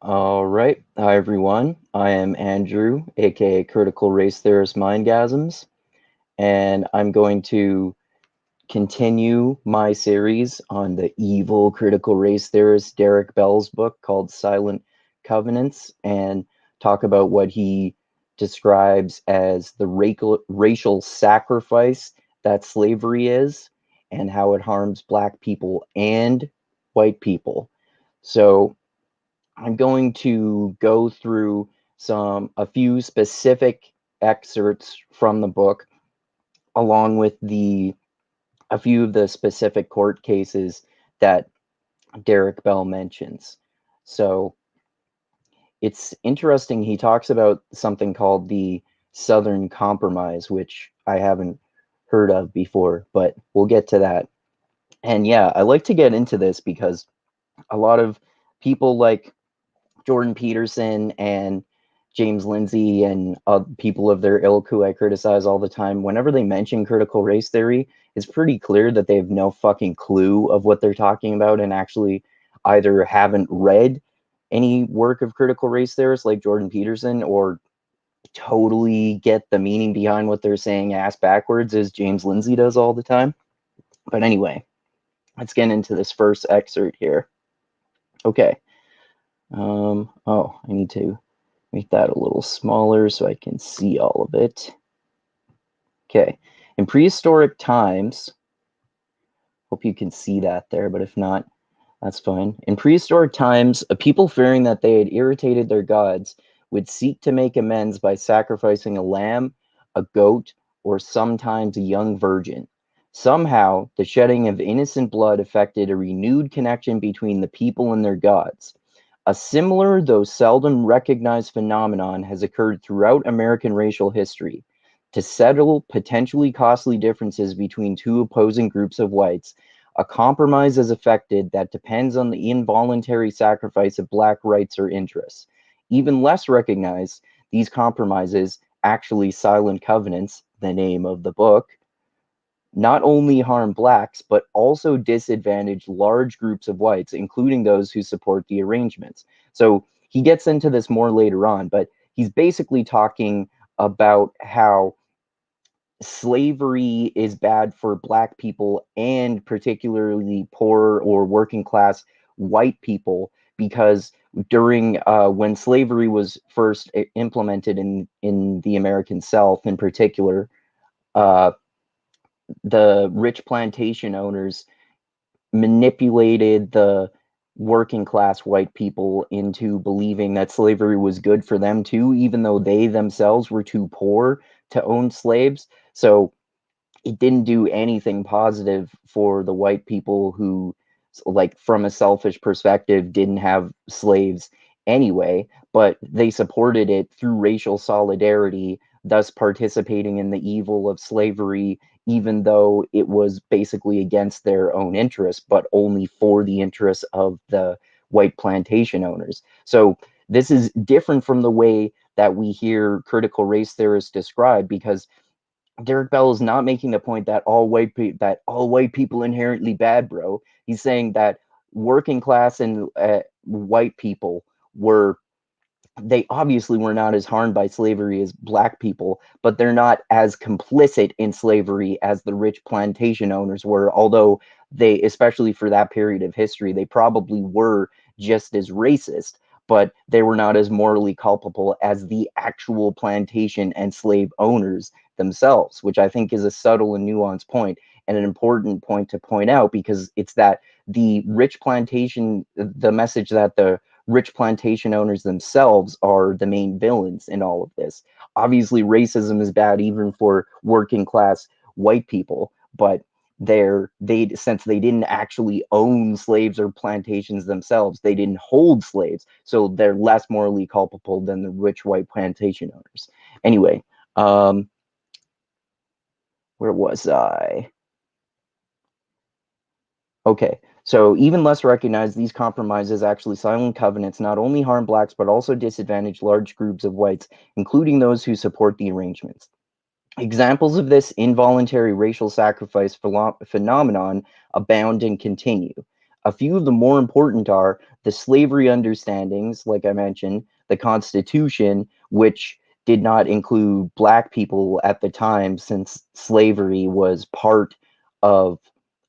All right. Hi, everyone. I am Andrew, aka Critical Race Theorist Mindgasms, and I'm going to continue my series on the evil critical race theorist Derrick Bell's book called Silent Covenants and talk about what he describes as the racial sacrifice that slavery is and how it harms Black people and white people. So, I'm going to go through a few specific excerpts from the book, along with a few of the specific court cases that Derrick Bell mentions. So it's interesting. He talks about something called the Southern Compromise, which I haven't heard of before, but we'll get to that. And yeah, I like to get into this because a lot of people like Jordan Peterson and James Lindsay and people of their ilk who I criticize all the time, whenever they mention critical race theory, it's pretty clear that they have no fucking clue of what they're talking about and actually either haven't read any work of critical race theorists like Jordan Peterson or totally get the meaning behind what they're saying ass backwards as James Lindsay does all the time. But anyway, let's get into this first excerpt here. Okay. I need to make that a little smaller so I can see all of it. Okay. In prehistoric times, hope you can see that there, but if not, that's fine. In prehistoric times, a people fearing that they had irritated their gods would seek to make amends by sacrificing a lamb, a goat, or sometimes a young virgin. Somehow, the shedding of innocent blood affected a renewed connection between the people and their gods. A similar, though seldom recognized phenomenon has occurred throughout American racial history. To settle potentially costly differences between two opposing groups of whites, a compromise is effected that depends on the involuntary sacrifice of Black rights or interests. Even less recognized, these compromises, actually silent covenants, the name of the book, not only harm Blacks, but also disadvantage large groups of whites, including those who support the arrangements. So he gets into this more later on, but he's basically talking about how slavery is bad for Black people and particularly poor or working class white people because during when slavery was first implemented in the American South in particular, uh, the rich plantation owners manipulated the working class white people into believing that slavery was good for them too, even though they themselves were too poor to own slaves. So it didn't do anything positive for the white people who, like, from a selfish perspective, didn't have slaves anyway, but they supported it through racial solidarity, thus participating in the evil of slavery, even though it was basically against their own interests, but only for the interests of the white plantation owners. So this is different from the way that we hear critical race theorists described, because Derek Bell is not making the point that all white people inherently bad, bro. He's saying that working class and white people were they obviously were not as harmed by slavery as Black people, but they're not as complicit in slavery as the rich plantation owners were, although they, especially for that period of history, they probably were just as racist, but they were not as morally culpable as the actual plantation and slave owners themselves, which I think is a subtle and nuanced point and an important point to point out, because it's that the message that the rich plantation owners themselves are the main villains in all of this. Obviously, racism is bad even for working class white people, but they since they didn't actually own slaves or plantations themselves, they didn't hold slaves, so they're less morally culpable than the rich white plantation owners. Anyway, where was I? Okay, so even less recognized, these compromises, actually silent covenants, not only harm Blacks but also disadvantage large groups of whites, including those who support the arrangements. Examples of this involuntary racial sacrifice phenomenon abound and continue. A few of the more important are the slavery understandings, like I mentioned, the Constitution, which did not include black people at the time since slavery was part of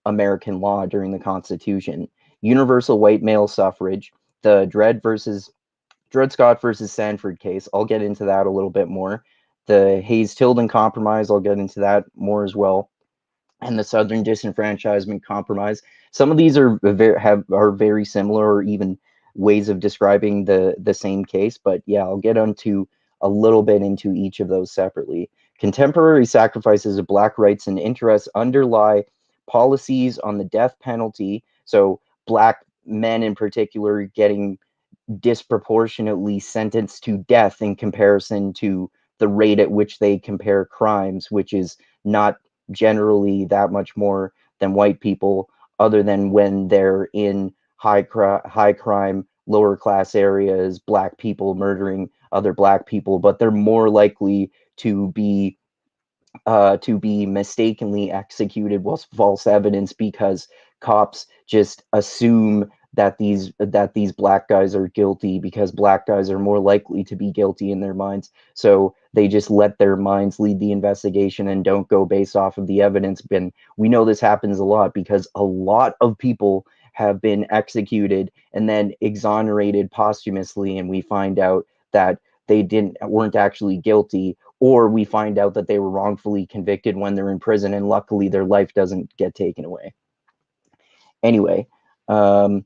American law during the Constitution, universal white male suffrage, the Dred Scott versus Sanford case. I'll get into that a little bit more. The Hayes-Tilden Compromise, I'll get into that more as well, and the Southern Disenfranchisement Compromise. Some of these are very similar, or even ways of describing the same case. But yeah, I'll get into a little bit into each of those separately. Contemporary sacrifices of black rights and interests underlie policies on the death penalty. So black men in particular getting disproportionately sentenced to death in comparison to the rate at which they compare crimes, which is not generally that much more than white people, other than when they're in high crime, lower class areas, black people murdering other black people, but they're more likely to be mistakenly executed with false evidence because cops just assume that these black guys are guilty because black guys are more likely to be guilty in their minds. So they just let their minds lead the investigation and don't go based off of the evidence. And we know this happens a lot because a lot of people have been executed and then exonerated posthumously, and we find out that they weren't actually guilty, or we find out that they were wrongfully convicted when they're in prison, and luckily their life doesn't get taken away. Anyway, um,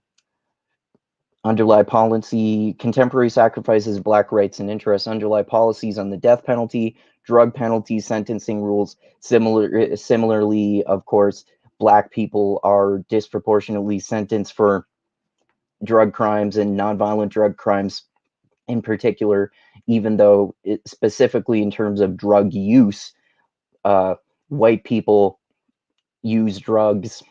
underlie policy, contemporary sacrifices, black rights and interests, underlie policies on the death penalty, drug penalty, sentencing rules. Similarly, of course, black people are disproportionately sentenced for drug crimes and nonviolent drug crimes in particular, even though specifically in terms of drug use, uh, white people use drugs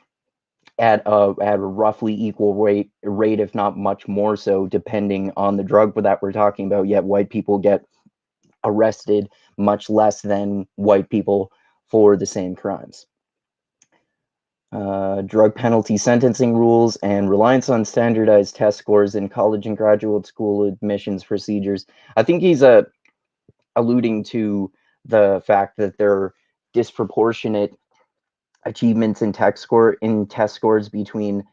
at a roughly equal rate, if not much more so, depending on the drug that we're talking about. Yet white people get arrested much less than white people for the same crimes. Drug penalty sentencing rules and reliance on standardized test scores in college and graduate school admissions procedures. I think he's alluding to the fact that there are disproportionate achievements in test scores between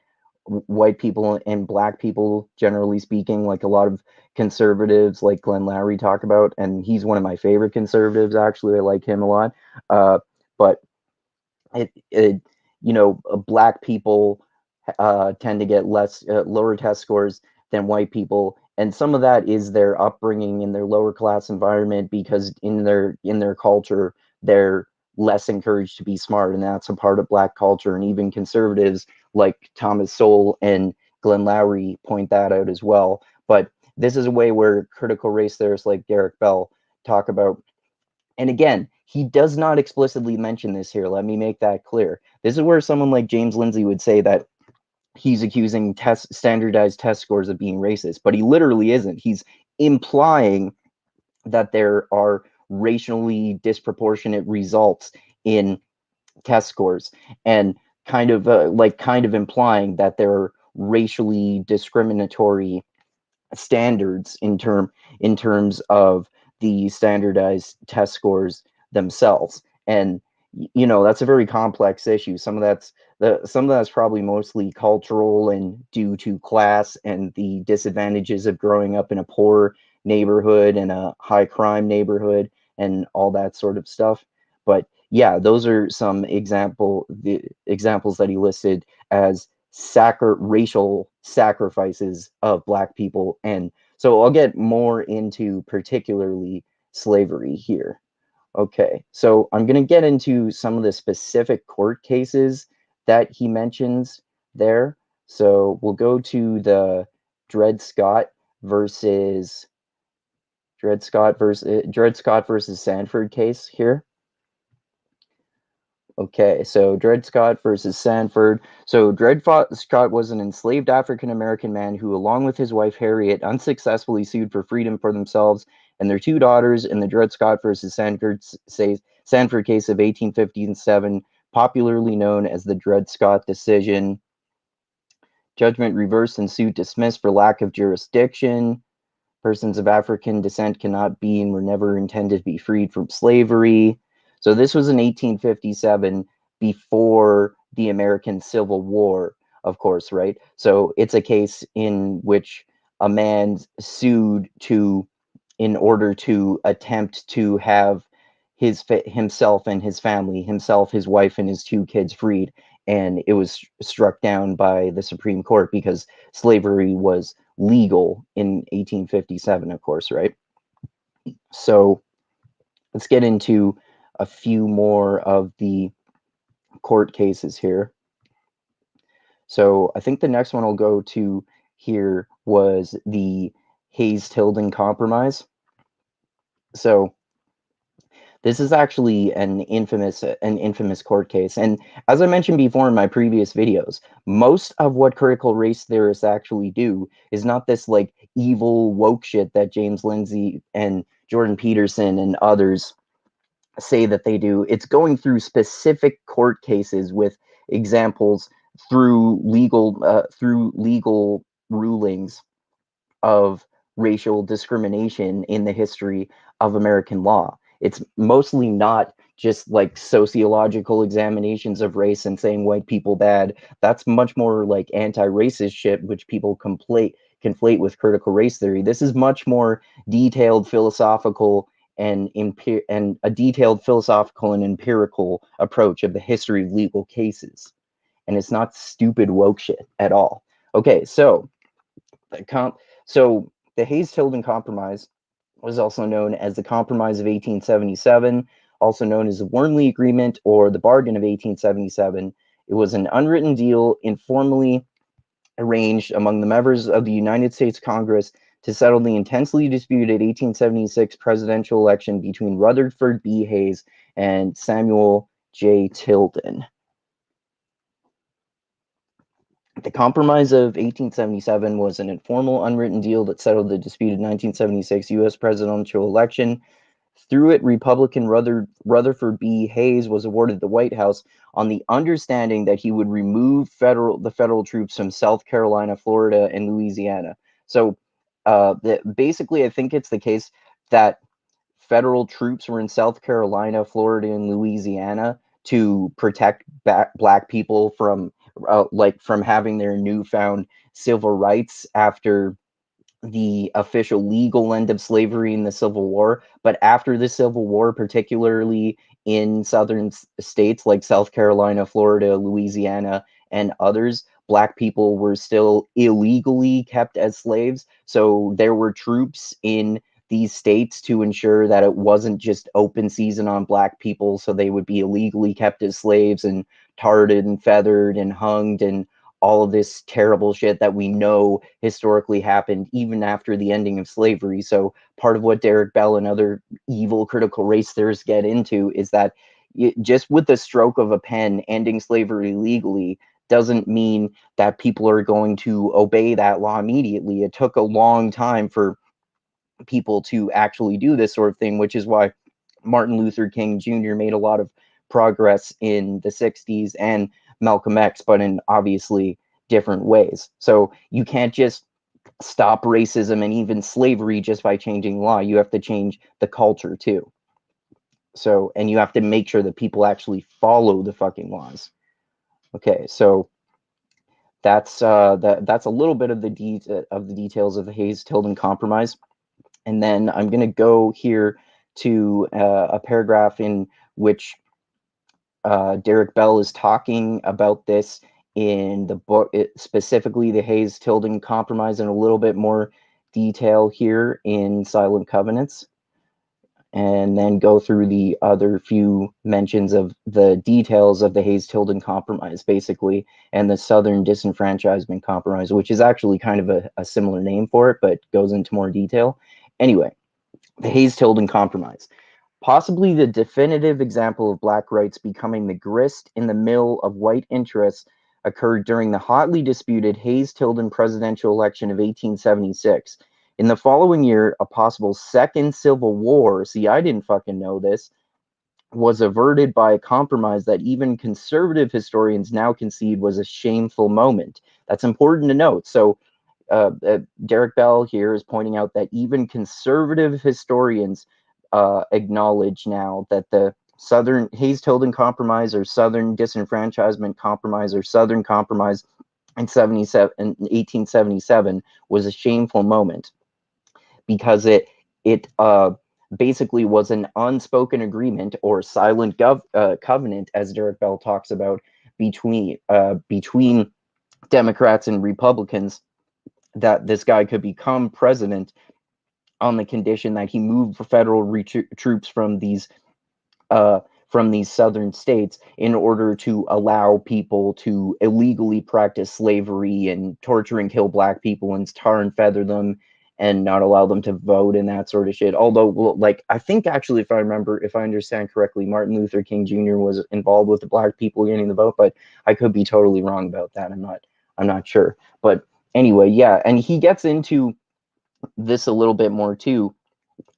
white people and black people, generally speaking. Like a lot of conservatives like Glenn Loury talk about, and he's one of my favorite conservatives, actually. I like him a lot. But it black people tend to get lower test scores than white people, and some of that is their upbringing in their lower class environment, because in their culture they're less encouraged to be smart, and that's a part of black culture. And even conservatives like Thomas Sowell and Glenn Loury point that out as well. But this is a way where critical race theorists like Derrick Bell talk about, and again, he does not explicitly mention this here. Let me make that clear. This is where someone like James Lindsay would say that he's accusing standardized test scores of being racist, but he literally isn't. He's implying that there are racially disproportionate results in test scores, and kind of implying that there are racially discriminatory standards in terms of the standardized test scores themselves. And that's a very complex issue. Some of that's probably mostly cultural and due to class and the disadvantages of growing up in a poor neighborhood and a high crime neighborhood and all that sort of stuff. But yeah, those are some the examples that he listed as racial sacrifices of black people. And so I'll get more into particularly slavery here. Okay, so I'm going to get into some of the specific court cases that he mentions there. So we'll go to the Dred Scott versus Dred Scott versus Sanford case here. Okay, so Dred Scott versus Sanford. So Scott was an enslaved African American man who, along with his wife Harriet, unsuccessfully sued for freedom for themselves and their two daughters in the Dred Scott versus Sanford case of 1857, popularly known as the Dred Scott decision. Judgment reversed and suit dismissed for lack of jurisdiction. Persons of African descent cannot be and were never intended to be freed from slavery. So this was in 1857, before the American Civil War, of course, right? So it's a case in which a man sued in order to attempt to have himself and his family, himself, his wife, and his two kids freed. And it was struck down by the Supreme Court because slavery was legal in 1857, of course, right? So let's get into a few more of the court cases here. So I think the next one I'll go to here was the Hayes-Tilden Compromise. So this is actually an infamous court case. And as I mentioned before in my previous videos, most of what critical race theorists actually do is not this like evil woke shit that James Lindsay and Jordan Peterson and others say that they do. It's going through specific court cases with examples through legal rulings of racial discrimination in the history of American law. It's mostly not just like sociological examinations of race and saying white people bad. That's much more like anti-racist shit, which people conflate with critical race theory. This is much more detailed philosophical and a detailed philosophical and empirical approach of the history of legal cases. And it's not stupid woke shit at all. Okay, so the Hayes-Tilden Compromise was also known as the Compromise of 1877, also known as the Wormley Agreement or the Bargain of 1877. It was an unwritten deal informally arranged among the members of the United States Congress to settle the intensely disputed 1876 presidential election between Rutherford B. Hayes and Samuel J. Tilden. The Compromise of 1877 was an informal, unwritten deal that settled the disputed 1976 U.S. presidential election. Through it, Republican Rutherford B. Hayes was awarded the White House on the understanding that he would remove the federal troops from South Carolina, Florida, and Louisiana. So basically, I think it's the case that federal troops were in South Carolina, Florida, and Louisiana to protect black people from from having their newfound civil rights after the official legal end of slavery in the Civil War. But after the Civil War, particularly in southern states like South Carolina, Florida, Louisiana, and others, black people were still illegally kept as slaves. So there were troops in these states to ensure that it wasn't just open season on black people, so they would be illegally kept as slaves and tarred and feathered and hunged and all of this terrible shit that we know historically happened even after the ending of slavery. So part of what Derrick Bell and other evil critical race theorists get into is that just with the stroke of a pen, ending slavery legally doesn't mean that people are going to obey that law immediately. It took a long time for people to actually do this sort of thing, which is why Martin Luther King Jr. made a lot of progress in the 60s and Malcolm X, but in obviously different ways. So you can't just stop racism and even slavery just by changing law. You have to change the culture too. So, and you have to make sure that people actually follow the fucking laws. Okay, so that's that's a little bit of the details of the Hayes-Tilden Compromise. And then I'm going to go here to a paragraph in which Derrick Bell is talking about this in the book, specifically the Hayes-Tilden Compromise, in a little bit more detail here in Silent Covenants, and then go through the other few mentions of the details of the Hayes-Tilden Compromise, basically, and the Southern Disenfranchisement Compromise, which is actually kind of a similar name for it, but goes into more detail. Anyway, the Hayes-Tilden Compromise. Possibly the definitive example of black rights becoming the grist in the mill of white interests occurred during the hotly disputed Hayes-Tilden presidential election of 1876. In the following year, a possible second civil war, see, I didn't fucking know this, was averted by a compromise that even conservative historians now concede was a shameful moment. That's important to note. So Derrick Bell here is pointing out that even conservative historians acknowledge now that the Southern Hayes-Tilden Compromise or Southern Disenfranchisement Compromise or Southern Compromise in 1877 was a shameful moment because it basically was an unspoken agreement or silent covenant, as Derrick Bell talks about, between Democrats and Republicans, that this guy could become president on the condition that he moved federal troops uh, from these southern states in order to allow people to illegally practice slavery and torture and kill black people and tar and feather them and not allow them to vote and that sort of shit. Although, well, like, I think actually, if I understand correctly, Martin Luther King Jr. was involved with the black people getting the vote, but I could be totally wrong about that. I'm not sure. But anyway, yeah, and he gets into this a little bit more too,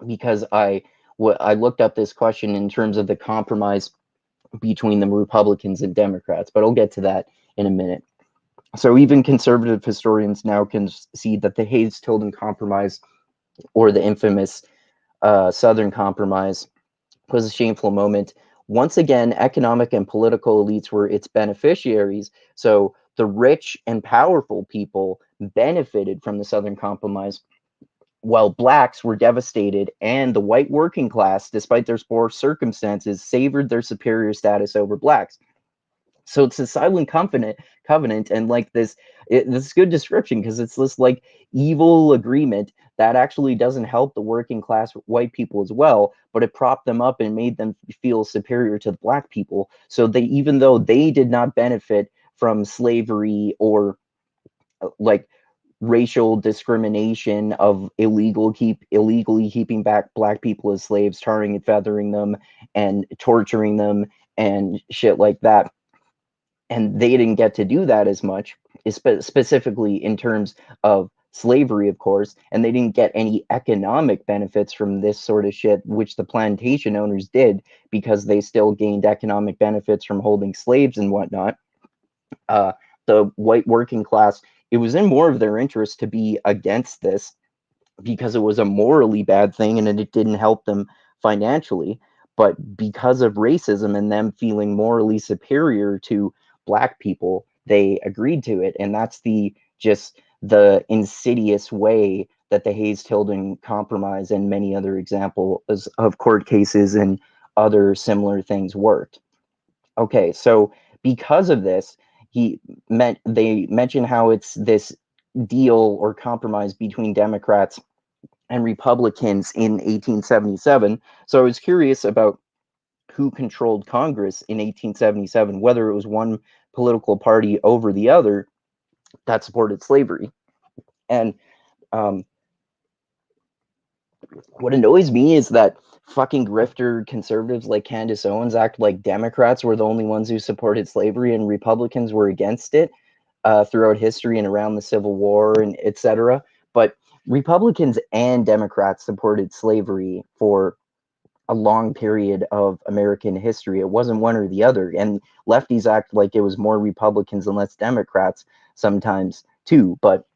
because I looked up this question in terms of the compromise between the Republicans and Democrats, but I'll get to that in a minute. So even conservative historians now concede that the Hayes-Tilden Compromise, or the infamous Southern Compromise, was a shameful moment. Once again, economic and political elites were its beneficiaries. So the rich and powerful people benefited from the Southern Compromise, while blacks were devastated, and the white working class, despite their poor circumstances, savored their superior status over blacks. So it's a silent covenant, and like this is good description because it's this like evil agreement that actually doesn't help the working class white people as well, but it propped them up and made them feel superior to the black people. So they, even though they did not benefit from slavery or like racial discrimination of illegally keeping back black people as slaves, tarring and feathering them and torturing them and shit like that, and they didn't get to do that as much, specifically in terms of slavery, of course, and they didn't get any economic benefits from this sort of shit, which the plantation owners did, because they still gained economic benefits from holding slaves and whatnot. uh, the white working class, it was in more of their interest to be against this because it was a morally bad thing and it didn't help them financially. But because of racism and them feeling morally superior to black people, they agreed to it. And that's just the insidious way that the Hayes-Tilden Compromise and many other examples of court cases and other similar things worked. Okay, so because of this, they mention how it's this deal or compromise between Democrats and Republicans in 1877. So I was curious about who controlled Congress in 1877, whether it was one political party over the other that supported slavery. And um, what annoys me is that fucking grifter conservatives like Candace Owens act like Democrats were the only ones who supported slavery and Republicans were against it throughout history and around the Civil War and etc. But Republicans and Democrats supported slavery for a long period of American history. It wasn't one or the other. And lefties act like it was more Republicans and less Democrats sometimes too. But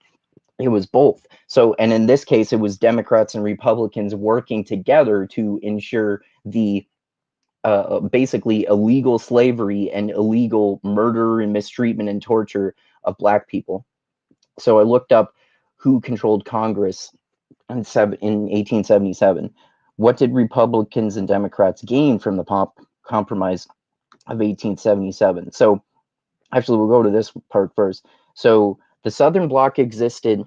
it was both. So, and in this case, it was Democrats and Republicans working together to ensure the basically illegal slavery and illegal murder and mistreatment and torture of black people. So I looked up who controlled Congress in 1877. What did Republicans and Democrats gain from the compromise of 1877? So actually, we'll go to this part first. So the Southern Bloc existed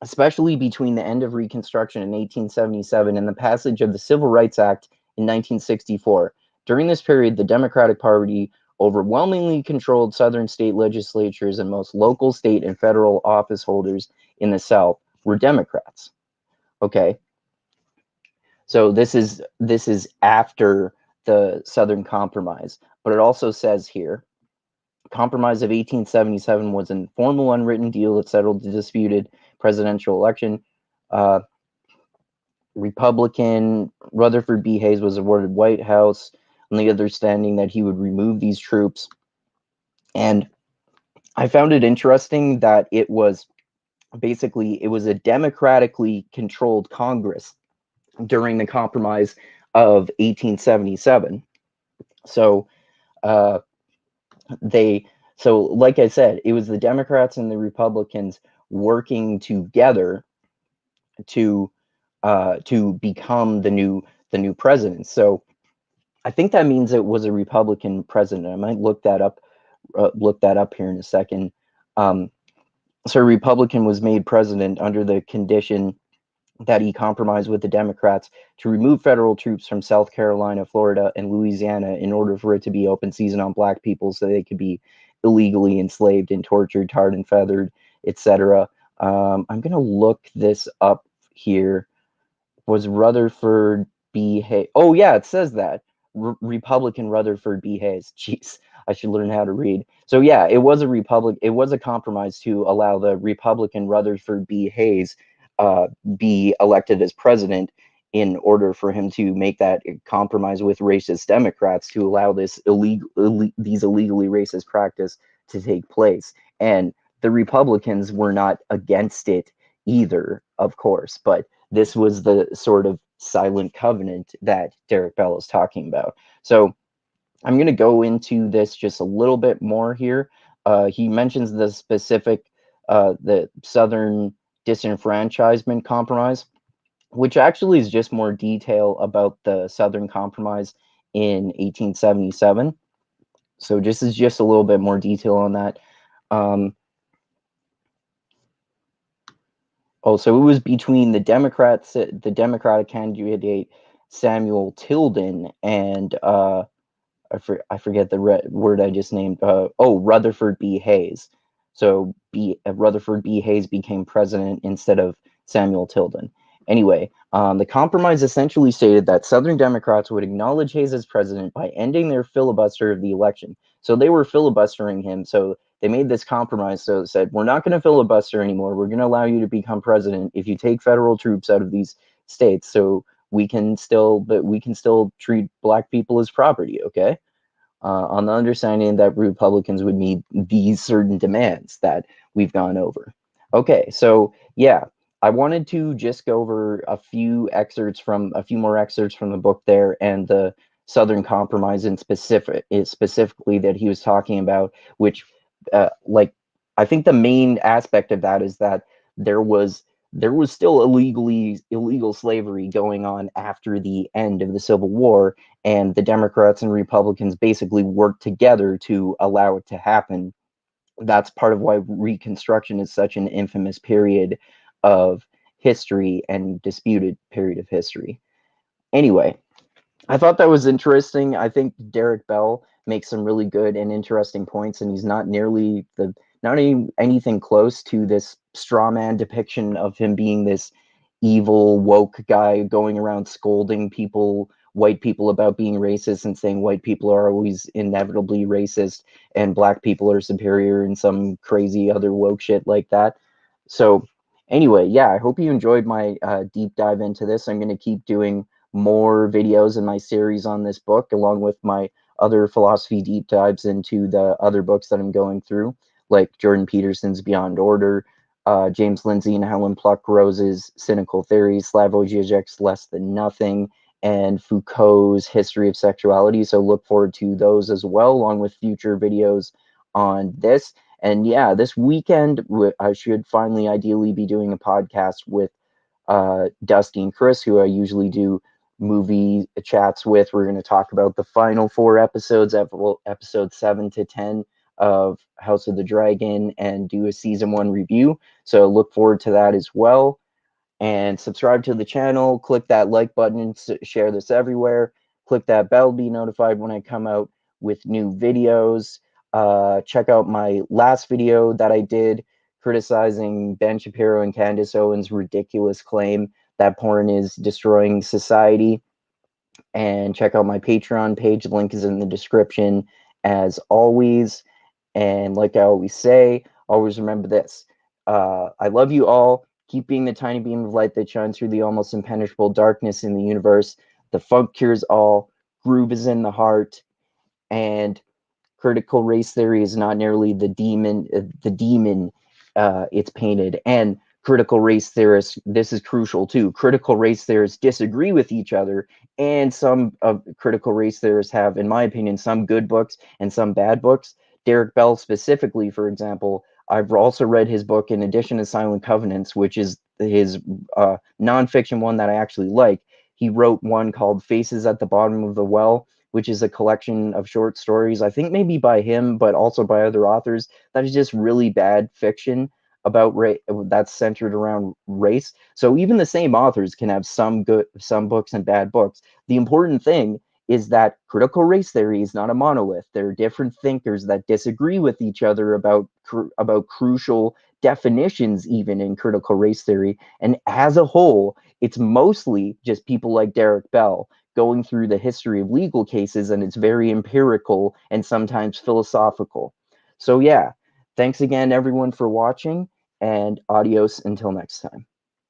especially between the end of Reconstruction in 1877 and the passage of the Civil Rights Act in 1964. During this period, the Democratic Party overwhelmingly controlled Southern state legislatures, and most local, state, and federal office holders in the South were Democrats. Okay, so this is after the Southern Compromise, but it also says here, Compromise of 1877 was an informal, unwritten deal that settled the disputed presidential election. Uh, Republican Rutherford B. Hayes was awarded White House on the understanding that he would remove these troops. And I found it interesting that it was a democratically controlled Congress during the Compromise of 1877. So uh, like I said, it was the Democrats and the Republicans working together to become the new president. So I think that means it was a Republican president. I might look that up here in a second. Um, so a Republican was made president under the condition that he compromised with the Democrats to remove federal troops from South Carolina, Florida, and Louisiana in order for it to be open season on black people so they could be illegally enslaved and tortured, tarred and feathered, etc. I'm going to look this up here. Was Rutherford B. Hayes? Oh, yeah, it says that. Republican Rutherford B. Hayes. Jeez, I should learn how to read. So, yeah, it was a compromise to allow the Republican Rutherford B. Hayes be elected as president in order for him to make that compromise with racist Democrats to allow these illegally racist practice to take place. And the Republicans were not against it either, of course, but this was the sort of silent covenant that Derrick Bell is talking about. So I'm going to go into this just a little bit more here. He mentions the specific, the Southern Disenfranchisement Compromise, which actually is just more detail about the Southern Compromise in 1877. So this is just a little bit more detail on that. So it was between the Democratic candidate Samuel Tilden and I forget the word I just named. Rutherford B. Hayes. So Rutherford B. Hayes became president instead of Samuel Tilden. Anyway, the compromise essentially stated that Southern Democrats would acknowledge Hayes as president by ending their filibuster of the election. So they were filibustering him. So they made this compromise. So it said, we're not going to filibuster anymore. We're going to allow you to become president if you take federal troops out of these states. So we can still treat black people as property. Okay. On the understanding that Republicans would meet these certain demands that we've gone over. Okay, so yeah, I wanted to just go over a few more excerpts from the book there, and the Southern Compromise specifically that he was talking about, which, I think the main aspect of that is that there was still illegal slavery going on after the end of the Civil War, and the Democrats and Republicans basically worked together to allow it to happen. That's part of why Reconstruction is such an infamous period of history and disputed period of history. Anyway, I thought that was interesting. I think Derrick Bell makes some really good and interesting points, and he's not anything close to this straw man depiction of him being this evil woke guy going around scolding white people about being racist and saying white people are always inevitably racist and black people are superior and some crazy other woke shit like that. So anyway, yeah, I hope you enjoyed my deep dive into this. I'm going to keep doing more videos in my series on this book, along with my other philosophy deep dives into the other books that I'm going through, like Jordan Peterson's Beyond Order, James Lindsay and Helen Pluckrose's Cynical Theory, Slavoj Žižek's Less Than Nothing, and Foucault's History of Sexuality. So look forward to those as well, along with future videos on this. And yeah, this weekend, I should finally ideally be doing a podcast with Dusty and Chris, who I usually do movie chats with. We're going to talk about the final 4 episodes, episode 7 to 10 of House of the Dragon, and do a season 1 review. So look forward to that as well. And subscribe to the channel, click that like button, and share this everywhere. Click that bell, be notified when I come out with new videos. Check out my last video that I did criticizing Ben Shapiro and Candace Owens' ridiculous claim that porn is destroying society. And check out my Patreon page. The link is in the description as always. And like I always say, always remember this. I love you all. Keep being the tiny beam of light that shines through the almost impenetrable darkness in the universe. The funk cures all. groove is in the heart, and critical race theory is not nearly the demon it's painted. And critical race theorists, this is crucial too, critical race theorists disagree with each other, and some of critical race theorists have, in my opinion, some good books and some bad books. Derrick Bell specifically, for example, I've also read his book in addition to Silent Covenants, which is his nonfiction one that I actually like. He wrote one called Faces at the Bottom of the Well, which is a collection of short stories, I think maybe by him, but also by other authors, that is just really bad fiction about that's centered around race. So even the same authors can have some books and bad books. The important thing is that critical race theory is not a monolith. There are different thinkers that disagree with each other about crucial definitions, even in critical race theory. And as a whole, it's mostly just people like Derrick Bell going through the history of legal cases, and it's very empirical and sometimes philosophical. So yeah, thanks again everyone for watching, and adios until next time.